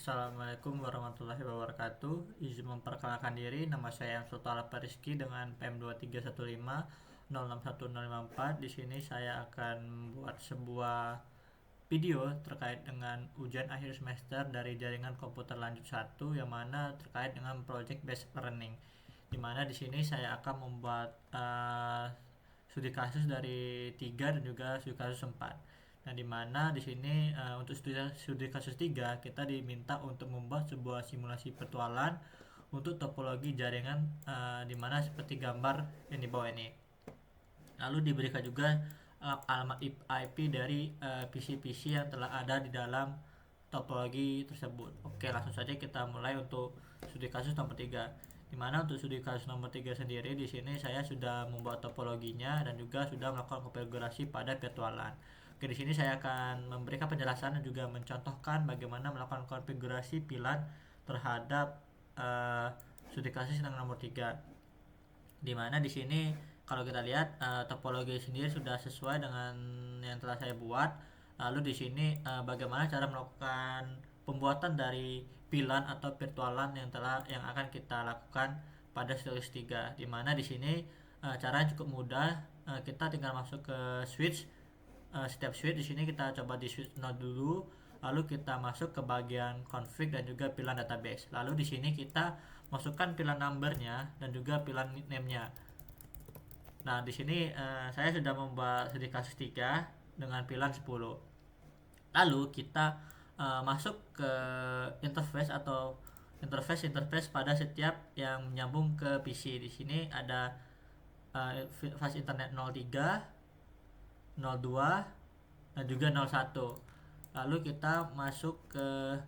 Assalamualaikum warahmatullahi wabarakatuh. Izin memperkenalkan diri, nama saya Sultan Rizky dengan PM231506154. Di sini saya akan membuat sebuah video terkait dengan ujian akhir semester dari jaringan komputer lanjut 1 yang mana terkait dengan project based learning. Di mana di sini saya akan membuat studi kasus dari 3 dan juga studi kasus 4. Nah, di mana di sini untuk studi kasus 3 kita diminta untuk membuat sebuah simulasi virtualan untuk topologi jaringan di mana seperti gambar yang di bawah ini. Lalu diberikan juga alamat IP dari PC-PC yang telah ada di dalam topologi tersebut. Oke, langsung saja kita mulai untuk studi kasus nomor 3. Di mana untuk studi kasus nomor 3 sendiri di sini saya sudah membuat topologinya dan juga sudah melakukan konfigurasi pada virtualan. Oke, di sini saya akan memberikan penjelasan dan juga mencontohkan bagaimana melakukan konfigurasi VLAN terhadap studi kasus yang nomor 3. Di mana di sini kalau kita lihat topologi sendiri sudah sesuai dengan yang telah saya buat. Lalu di sini bagaimana cara melakukan pembuatan dari VLAN atau virtualan yang akan kita lakukan pada series 3. Di mana di sini caranya cukup mudah. Kita tinggal masuk ke switch. Setiap switch di sini kita coba di switch 0 dulu. Lalu kita masuk ke bagian config dan juga VLAN database. Lalu di sini kita masukkan VLAN numbernya dan juga VLAN name-nya. Nah, di sini saya sudah membuat studi kasus 3 dengan VLAN 10. Lalu kita masuk ke interface atau interface pada setiap yang menyambung ke PC. Di sini ada fast internet 03, 02 dan juga 01. Lalu kita masuk ke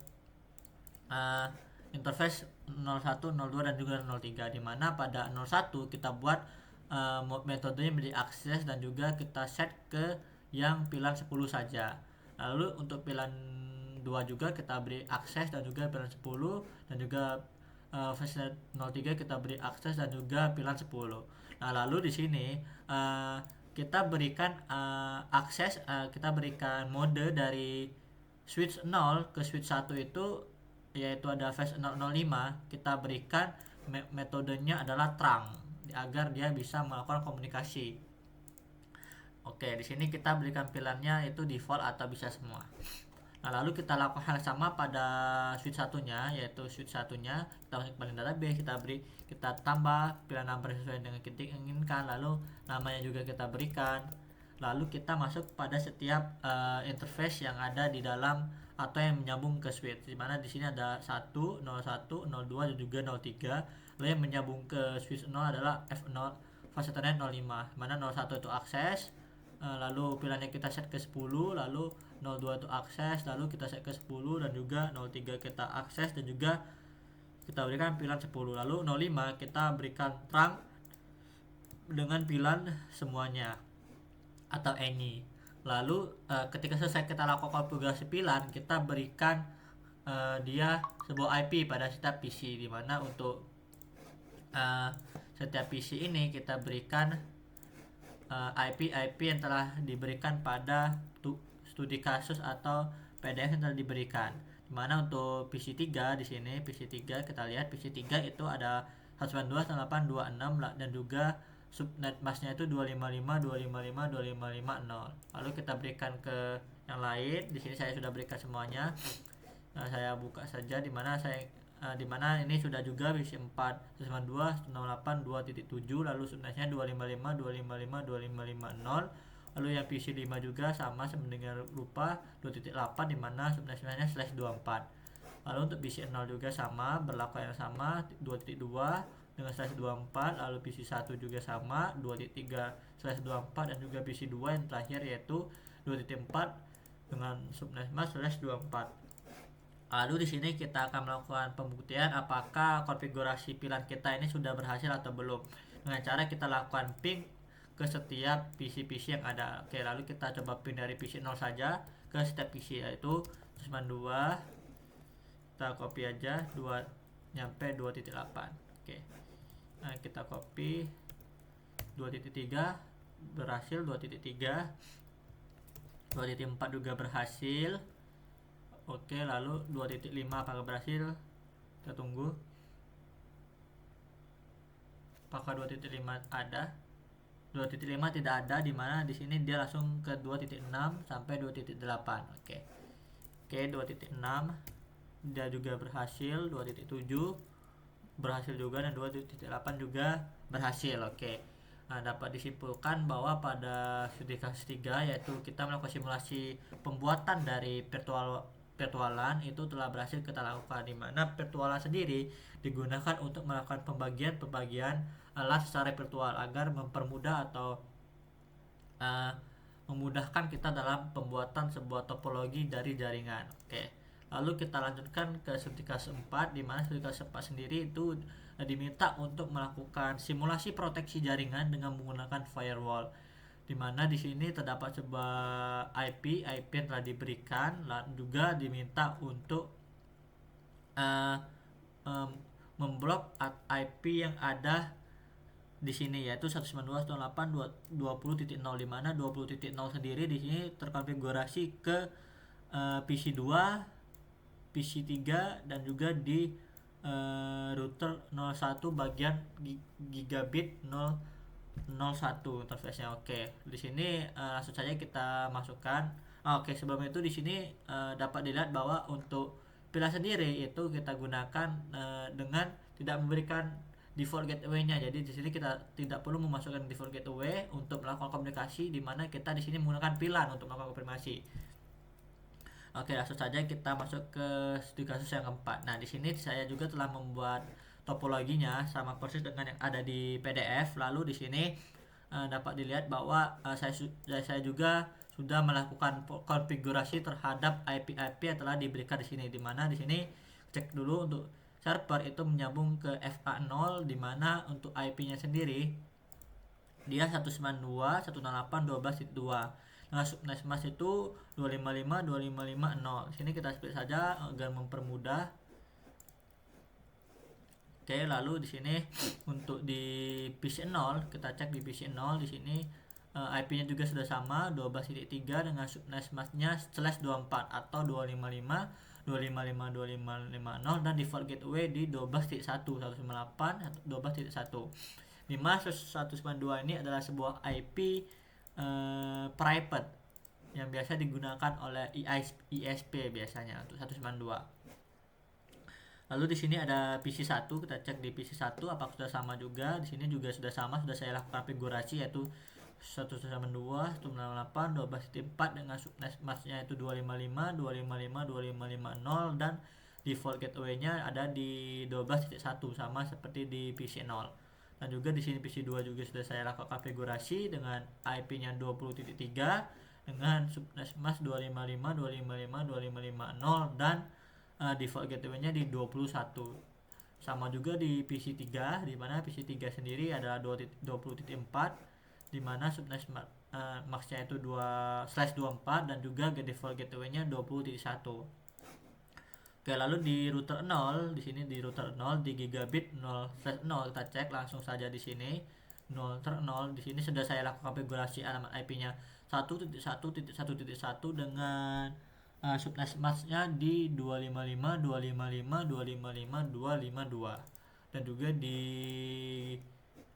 interface 01, 02 dan juga 03, di mana pada 01 kita buat metodenya menjadi akses dan juga kita set ke yang VLAN 10 saja. Lalu untuk VLAN 2 juga kita beri akses dan juga VLAN 10 dan juga versi 03 kita beri akses dan juga VLAN 10. Nah, lalu di sini kita berikan akses, kita berikan mode dari switch 0 ke switch 1 itu yaitu ada flash 005. Kita berikan metodenya adalah trunk agar dia bisa melakukan komunikasi. Oke, di sini kita berikan pilihannya itu default atau bisa semua. Nah, lalu kita lakukan hal sama pada switch satunya, yaitu switch satunya kita masuk ke database, kita tambah pilihan number sesuai dengan kita inginkan, lalu namanya juga kita berikan. Lalu kita masuk pada setiap interface yang ada di dalam atau yang menyambung ke switch, di mana di sini ada 1, 01, 02 dan juga 03. Lalu yang menyambung ke switch 0 adalah F0 fast internet 05, mana 01 itu akses, lalu pilihannya kita set ke 10, lalu 02 itu akses, lalu kita set ke 10 dan juga 03 kita akses dan juga kita berikan pilihan 10. Lalu 05 kita berikan trunk dengan pilihan semuanya atau any. Lalu ketika selesai kita lakukan konfigurasi pilihan, kita berikan dia sebuah IP pada setiap PC, di mana untuk setiap PC ini kita berikan IP yang telah diberikan pada studi kasus atau PDF yang telah diberikan. Dimana untuk PC 3 di sini PC 3 kita lihat PC 3 itu ada 192.168.26 dan juga subnet masknya itu 255.255.255.0. Lalu kita berikan ke yang lain. Di sini saya sudah berikan semuanya. Saya buka saja dimana ini sudah juga PC 4 192.168.2.7, lalu subnetnya 255.255.255.0. Lalu yang PC 5 juga sama sebenarnya lupa 2.8 dimana subnetnya /24. Lalu untuk PC 0 juga sama, berlaku yang sama 2.2 dengan /24. Lalu PC 1 juga sama 2.3/24 dan juga PC 2 yang terakhir yaitu 2.4 dengan subnetnya /24. Lalu di sini kita akan melakukan pembuktian apakah konfigurasi pilihan kita ini sudah berhasil atau belum, dengan cara kita lakukan ping ke setiap PC-PC yang ada. Oke, lalu kita coba ping dari PC 0 saja ke setiap PC, yaitu 2. Kita copy aja 2 nyampe 2.8. Oke, nah, kita copy 2.3 berhasil, 2.3, 2.4 juga berhasil. Oke, lalu 2.5 apakah berhasil? Kita tunggu. Apakah 2.5 ada? 2.5 tidak ada, di mana di sini dia langsung ke 2.6 sampai 2.8. Oke. Oke, 2.6 dia juga berhasil, 2.7 berhasil juga, dan 2.8 juga berhasil. Oke. Nah, dapat disimpulkan bahwa pada studi kasus 3, yaitu kita melakukan simulasi pembuatan dari virtualan itu telah berhasil kita lakukan, di mana virtualan sendiri digunakan untuk melakukan pembagian alat secara virtual agar mempermudah atau memudahkan kita dalam pembuatan sebuah topologi dari jaringan. Oke. Lalu kita lanjutkan ke studi kasus 4, di mana studi kasus 4 sendiri itu diminta untuk melakukan simulasi proteksi jaringan dengan menggunakan firewall, di mana di sini terdapat sebuah IP yang telah diberikan, dan juga diminta untuk memblok IP yang ada di sini, yaitu 192.168.20.0, di mana 20.0 sendiri di sini terkonfigurasi ke PC 2, PC 3, dan juga di router 01 bagian gigabit 001 interface-nya. Oke, di sini langsung saja kita masukkan. Oke, sebelum itu di sini dapat dilihat bahwa untuk pila sendiri itu kita gunakan dengan tidak memberikan default gateway-nya. Jadi di sini kita tidak perlu memasukkan default gateway untuk melakukan komunikasi, di mana kita di sini menggunakan VLAN untuk melakukan konfirmasi. Oke, langsung saja kita masuk ke studi kasus yang keempat. Nah, di sini saya juga telah membuat topologinya sama persis dengan yang ada di PDF. Lalu di sini dapat dilihat bahwa saya juga sudah melakukan konfigurasi terhadap IP-IP yang telah diberikan di sini. Di mana di sini cek dulu untuk server itu menyambung ke FA0, di mana untuk IP-nya sendiri dia 192.168.12.2. Nah, subnetmask itu 255.255.0. Sini kita split saja agar mempermudah. Oke, lalu di sini untuk di PC 0 kita cek di PC 0, di sini IP-nya juga sudah sama 12.3 dengan subnetmasknya /24 atau 255.255.255.0, dan default gateway di 12.1 198 12.1. 192 ini adalah sebuah IP private yang biasa digunakan oleh ISP biasanya untuk 192. Lalu di sini ada PC 1, kita cek di PC 1 apakah sudah sama juga. Di sini juga sudah sama, sudah saya lakukan konfigurasi yaitu 192.168 12.4 dengan subnetmasknya itu 255 255 255.0, dan default gateway-nya ada di 12.1 sama seperti di PC 0. Dan juga di sini PC 2 juga sudah saya lakukan konfigurasi dengan IP-nya 20.3 dengan subnetmask 255 255 255.0, dan default gateway-nya di 21. Sama juga di PC 3, di mana PC 3 sendiri adalah 20.4, di mana subnetmask max-nya itu 2/24, dan juga default gateway-nya 20.1. Oke, lalu di router 0, di sini di router 0 di gigabit 0/0 kita cek langsung saja di sini 0/0. Di sini sudah saya lakukan konfigurasi alamat IP-nya 1.1.1.1 dengan subnetmask-nya di 255 255 255 252, dan juga di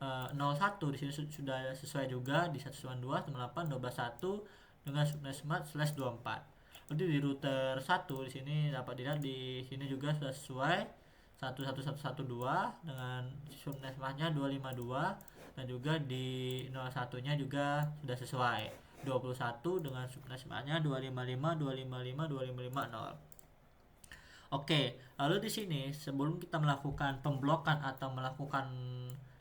01 di sini sudah sesuai juga di 192.168.12.1 dengan subnetmask /24. Jadi di router 1 di sini dapat dilihat di sini juga sudah sesuai 11112 dengan subnetmasknya 252, dan juga di 01-nya juga sudah sesuai 21 dengan subnetmasknya 255 255 255.0. Oke, lalu di sini sebelum kita melakukan pemblokan atau melakukan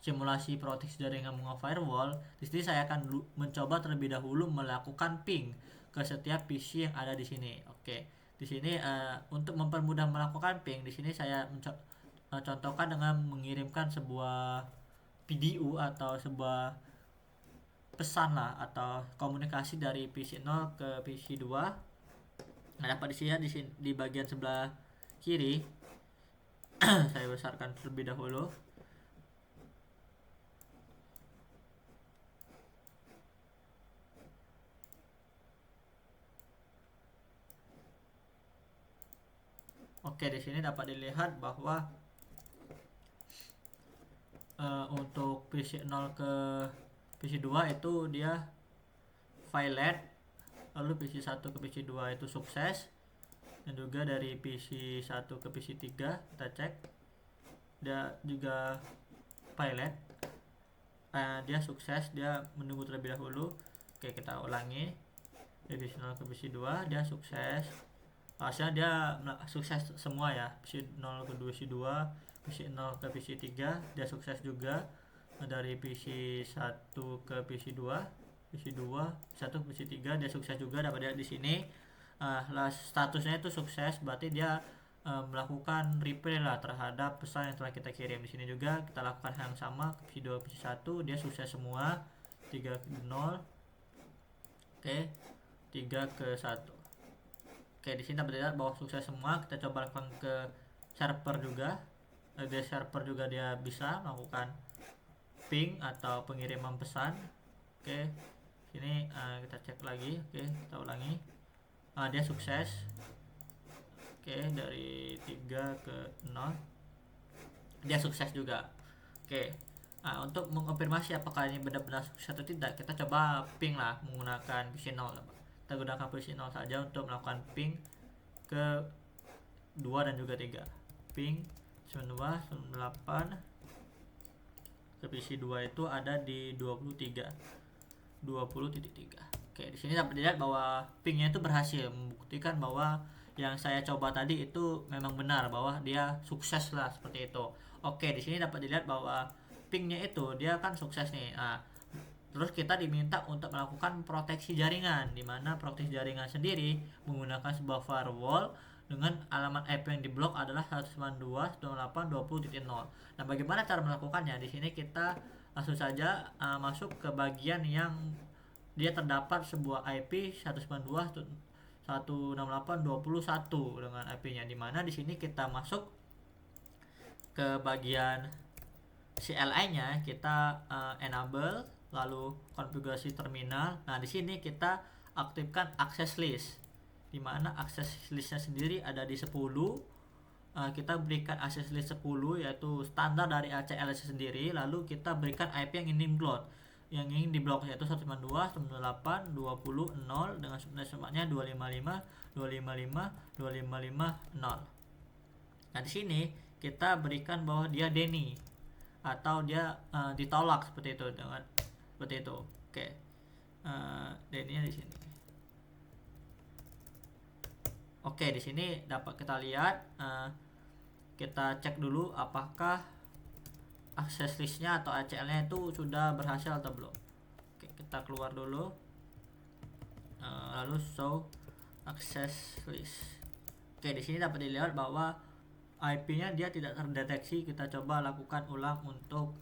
simulasi proteksi jaringan menggunakan firewall, di sini saya akan mencoba terlebih dahulu melakukan ping ke setiap PC yang ada di sini. Oke, di sini untuk mempermudah melakukan ping, di sini saya contohkan dengan mengirimkan sebuah PDU atau sebuah pesan lah atau komunikasi dari PC 0 ke PC 2. Nah, dapat dilihat di sini di bagian sebelah kiri. Saya besarkan terlebih dahulu. Oke, di sini dapat dilihat bahwa untuk PC 0 ke PC 2 itu dia violet, lalu PC 1 ke PC 2 itu sukses, dan juga dari PC 1 ke PC 3 kita cek dia juga violet, dia sukses, dia menunggu terlebih dahulu. Oke, kita ulangi, dari PC 0 ke PC 2 dia sukses, hasilnya dia sukses semua ya, PC 0 ke PC 2, PC 0 ke PC 3 dia sukses juga, dari PC 1 ke PC 2, PC 2 1 ke PC 3 dia sukses juga. Dapat lihat di sini statusnya itu sukses, berarti dia melakukan reply lah terhadap pesan yang telah kita kirim. Di sini juga kita lakukan hal yang sama ke PC 2, PC 1 dia sukses semua, 3 ke 0. Oke, 3 ke 1. Oke, di sini dapat dilihat bahwa sukses semua. Kita coba lakukan ke server juga. Di server juga dia bisa melakukan ping atau pengiriman pesan. Oke, sini kita cek lagi. Oke, kita ulangi. Dia sukses. Oke, dari 3 ke 0 dia sukses juga. Oke, untuk mengonfirmasi apakah ini benar-benar sukses atau tidak, kita coba ping lah menggunakan PC 0. Kita gunakan PC 0 saja untuk melakukan ping ke 2 dan juga 3. Ping 92.98 ke PC 2 itu ada di 20.3. Oke, di sini dapat dilihat bahwa pingnya itu berhasil membuktikan bahwa yang saya coba tadi itu memang benar, bahwa dia sukses lah seperti itu. Oke, di sini dapat dilihat bahwa pingnya itu dia kan sukses nih. Terus kita diminta untuk melakukan proteksi jaringan, di mana proteksi jaringan sendiri menggunakan sebuah firewall dengan alamat IP yang diblok adalah 192.168.20.0. Nah, bagaimana cara melakukannya? Di sini kita langsung saja masuk ke bagian yang dia terdapat sebuah IP 192.168.21 dengan IP-nya, di mana di sini kita masuk ke bagian CLI-nya, kita enable, lalu konfigurasi terminal. Nah, di sini kita aktifkan access list, di mana access listnya sendiri ada di 10. Kita berikan access list 10, yaitu standar dari ACL sendiri. Lalu kita berikan IP yang ingin diblok yaitu 192.168.20.0 dengan subnetnya 255.255.255.0. Nah, di sini kita berikan bahwa dia Denny atau dia ditolak seperti itu, dengan seperti itu. Oke, Denny-nya di sini. Oke, di sini dapat kita lihat, kita cek dulu apakah akses listnya atau ACL-nya itu sudah berhasil atau belum. Oke, kita keluar dulu, lalu show access list. Oke, di sini dapat dilihat bahwa IP-nya dia tidak terdeteksi. Kita coba lakukan ulang untuk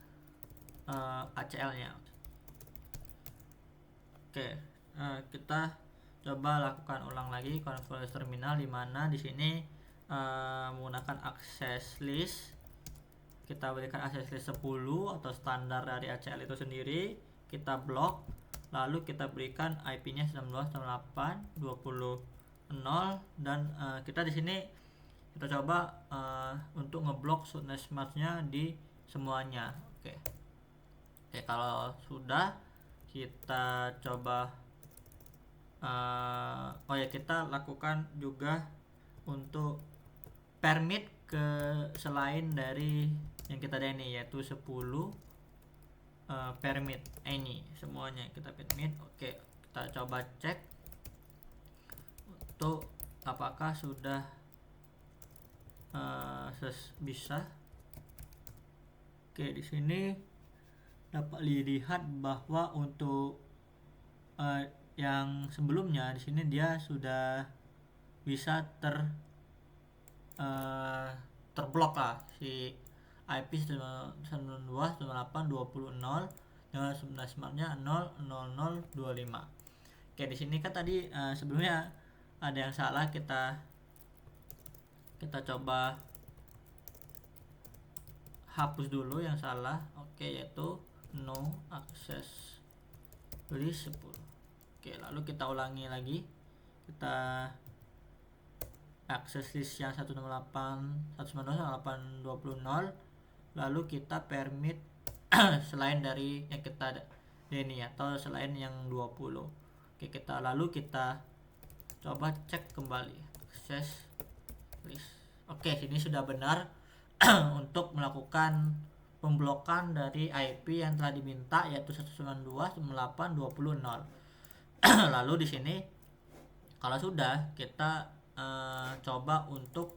ACL-nya. Oke, kita coba lakukan ulang lagi konfigurasi terminal, di mana di sini menggunakan access list. Kita berikan access list 10 atau standar dari ACL itu sendiri. Kita blok, lalu kita berikan IP-nya 19.168.20.0 dan kita di sini kita coba untuk ngeblok subnet match-nya di semuanya. Oke, kalau sudah kita coba kita lakukan juga untuk permit ke selain dari yang kita ada ini, yaitu 10 permit any, semuanya kita permit. Oke, kita coba cek untuk apakah sudah bisa. Oke, di sini dapat dilihat bahwa untuk yang sebelumnya di sini dia sudah bisa terblok lah si IP 192.168.20.0 dengan subnetnya 00025. Oke, di sini kan tadi sebelumnya ada yang salah, kita coba hapus dulu yang salah. Oke, yaitu no access list 10. Oke, lalu kita ulangi lagi, kita akses list yang 192.168.20.0, lalu kita permit selain dari yang kita ini atau selain yang 20. Oke, kita coba cek kembali akses list. Oke, sini sudah benar untuk melakukan pemblokan dari IP yang telah diminta, yaitu 192.168.20.0. Lalu di sini kalau sudah, kita coba untuk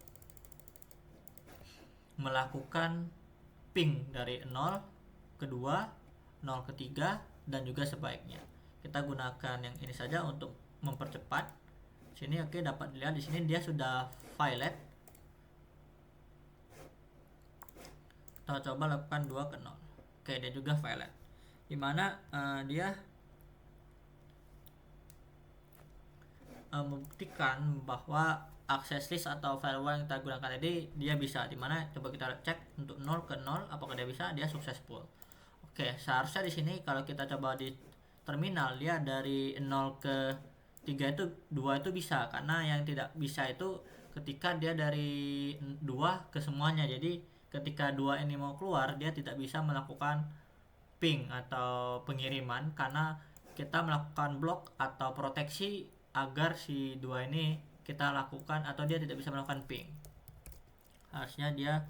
melakukan ping dari 0 ke 2, 0 ke 3, dan juga sebaiknya. Kita gunakan yang ini saja untuk mempercepat. Sini oke, dapat dilihat di sini dia sudah violet. Kita coba lakukan 2 ke 0. Oke, dia juga violet. Dimana dia membuktikan bahwa akses list atau firewall yang kita gunakan tadi dia bisa. Dimana coba kita cek untuk 0 ke 0 apakah dia bisa, dia successful. Oke, seharusnya di sini kalau kita coba di terminal dia dari 0 ke 3 itu 2 itu bisa, karena yang tidak bisa itu ketika dia dari 2 ke semuanya. Jadi ketika 2 ini mau keluar, dia tidak bisa melakukan ping atau pengiriman karena kita melakukan blok atau proteksi agar si 2 ini kita lakukan atau dia tidak bisa melakukan ping. Harusnya dia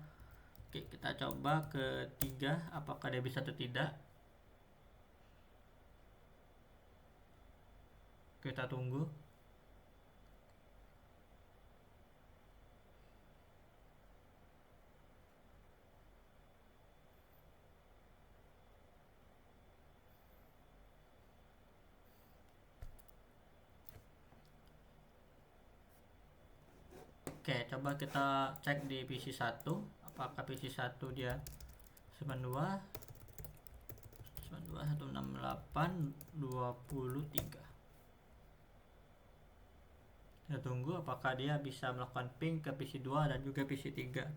oke, kita coba ke 3 apakah dia bisa atau tidak. Kita tunggu. Oke, coba kita cek di PC 1 apakah PC 1 dia 92.168.23. Kita tunggu apakah dia bisa melakukan ping ke PC 2 dan juga PC 3.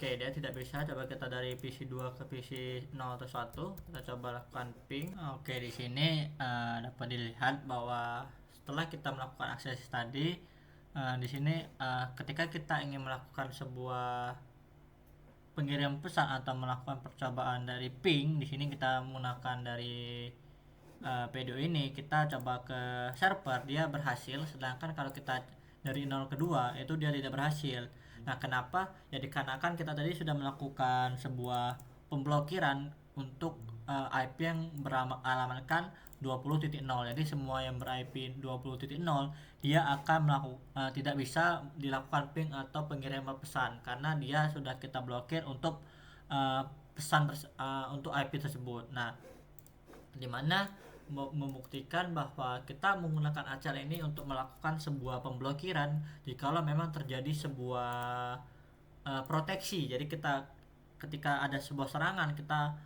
Oke, dia tidak bisa. Coba kita dari PC 2 ke PC 0 atau 1. Kita coba lakukan ping. Oke, di sini dapat dilihat bahwa setelah kita melakukan akses tadi, di sini ketika kita ingin melakukan sebuah pengirim pesan atau melakukan percobaan dari ping, di sini kita menggunakan dari video ini, kita coba ke server, dia berhasil. Sedangkan kalau kita dari 0 ke 2 itu dia tidak berhasil. Nah, kenapa? Ya dikarenakan kita tadi sudah melakukan sebuah pemblokiran untuk IP yang beralamatkan 20.0. Jadi semua yang ber-IP 20.0 dia akan tidak bisa dilakukan ping atau pengiriman pesan karena dia sudah kita blokir untuk pesan untuk IP tersebut. Nah, dimana membuktikan bahwa kita menggunakan acara ini untuk melakukan sebuah pemblokiran jikalau memang terjadi sebuah proteksi. Jadi ketika ada sebuah serangan, kita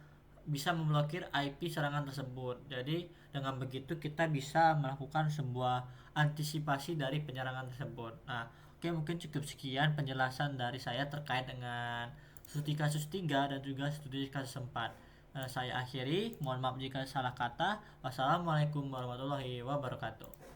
bisa memblokir IP serangan tersebut. Jadi dengan begitu kita bisa melakukan sebuah antisipasi dari penyerangan tersebut. Nah, oke, mungkin cukup sekian penjelasan dari saya terkait dengan studi kasus 3 dan juga studi kasus 4. Saya akhiri, mohon maaf jika salah kata. Wassalamualaikum warahmatullahi wabarakatuh.